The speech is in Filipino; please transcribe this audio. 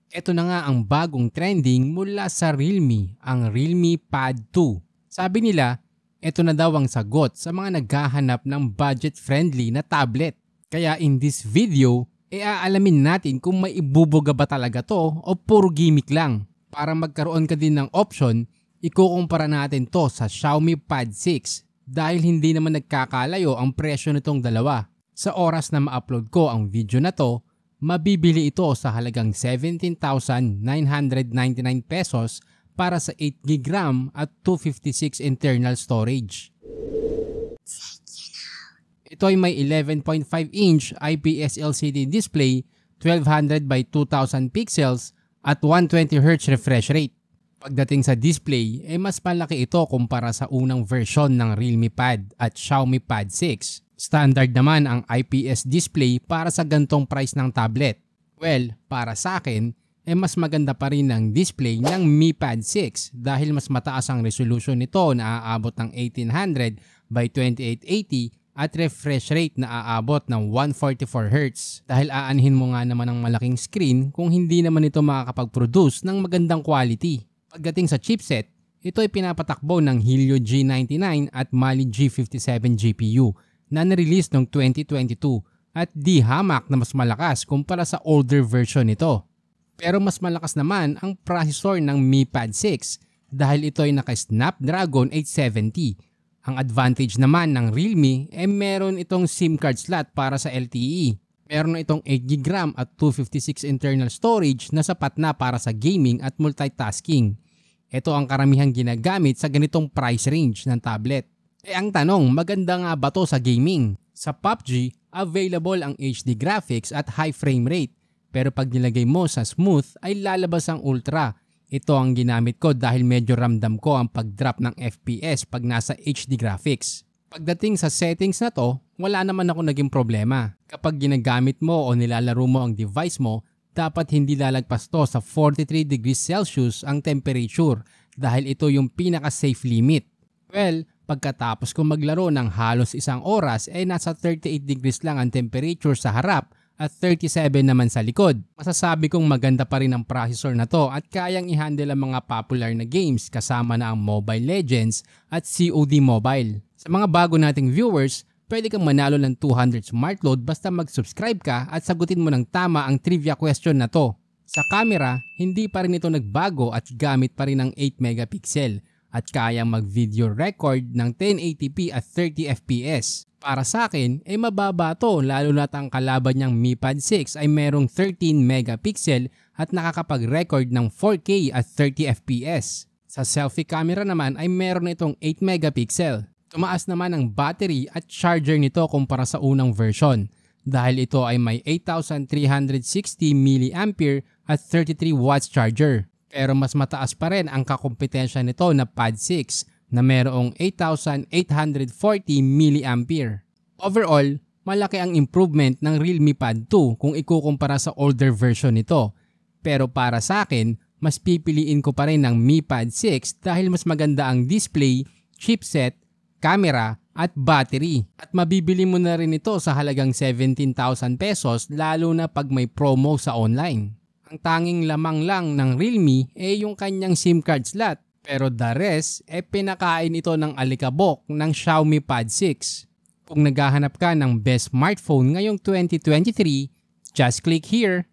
Ito na nga ang bagong trending mula sa Realme, ang Realme Pad 2. Sabi nila, ito na daw ang sagot sa mga naghahanap ng budget-friendly na tablet. Kaya in this video, aalamin natin kung may ibubuga ba talaga to o puro gimmick lang. Para magkaroon ka din ng option, ikukumpara natin to sa Xiaomi Pad 6 dahil hindi naman nagkakalayo ang presyo nitong dalawa. Sa oras na ma-upload ko ang video na to, mabibili ito sa halagang 17,999 pesos para sa 8GB RAM at 256 internal storage. Ito ay may 11.5-inch IPS LCD display, 1200 by 2000 pixels at 120Hz refresh rate. Pagdating sa display, mas malaki ito kumpara sa unang version ng Realme Pad at Xiaomi Pad 6. Standard naman ang IPS display para sa gantong price ng tablet. Well, para sa akin, mas maganda pa rin ang display ng Mi Pad 6 dahil mas mataas ang resolution nito na aabot ng 1800 by 2880 at refresh rate na aabot ng 144Hz. Dahil aanhin mo nga naman ang malaking screen kung hindi naman ito makakapag-produce ng magandang quality. Pagdating sa chipset, ito ay pinapatakbo ng Helio G99 at Mali G57 GPU na na-release noong 2022 at di hamak na mas malakas kumpara sa older version nito. Pero mas malakas naman ang processor ng Mi Pad 6 dahil ito ay naka-Snapdragon 870. Ang advantage naman ng Realme meron itong SIM card slot para sa LTE. Meron na itong 8GB RAM at 256 internal storage na sapat na para sa gaming at multitasking. Ito ang karamihang ginagamit sa ganitong price range ng tablet. Ang tanong, maganda nga ba to sa gaming? Sa PUBG, available ang HD graphics at high frame rate. Pero pag nilagay mo sa smooth ay lalabas ang ultra. Ito ang ginamit ko dahil medyo ramdam ko ang pag-drop ng FPS pag nasa HD graphics. Pagdating sa settings na to, wala naman ako naging problema. Kapag ginagamit mo o nilalaro mo ang device mo, dapat hindi lalagpas to sa 43 degrees Celsius ang temperature dahil ito yung pinaka-safe limit. Well, pagkatapos ko maglaro ng halos isang oras nasa 38 degrees lang ang temperature sa harap at 37 naman sa likod. Masasabi kong maganda pa rin ang processor na to at kayang i-handle ang mga popular na games kasama na ang Mobile Legends at COD Mobile. Sa mga bago nating viewers, pwede kang manalo ng 200 smart load basta mag-subscribe ka at sagutin mo ng tama ang trivia question na to. Sa camera, hindi pa rin ito nagbago at gamit pa rin ang 8 megapixel at kayang mag-video record ng 1080p at 30fps. Para sa akin, mababa to lalo na't ang kalaban niyang Mi Pad 6 ay merong 13 megapixel at nakakapag-record ng 4K at 30fps. Sa selfie camera naman ay meron itong 8 megapixel. Tumaas naman ang battery at charger nito kumpara sa unang version dahil ito ay may 8,360 mAh at 33 watts charger. Pero mas mataas pa rin ang kakompetensya nito na Pad 6 na mayroong 8,840 mAh. Overall, malaki ang improvement ng Realme Pad 2 kung ikukumpara sa older version nito. Pero para sa akin, mas pipiliin ko pa rin ang Mi Pad 6 dahil mas maganda ang display, chipset, camera at battery. At mabibili mo na rin ito sa halagang 17,000 pesos lalo na pag may promo sa online. Ang tanging lamang lang ng Realme yung kanyang SIM card slot. Pero the rest, pinakain ito ng alikabok ng Xiaomi Pad 6. Kung naghahanap ka ng best smartphone ngayong 2023, just click here.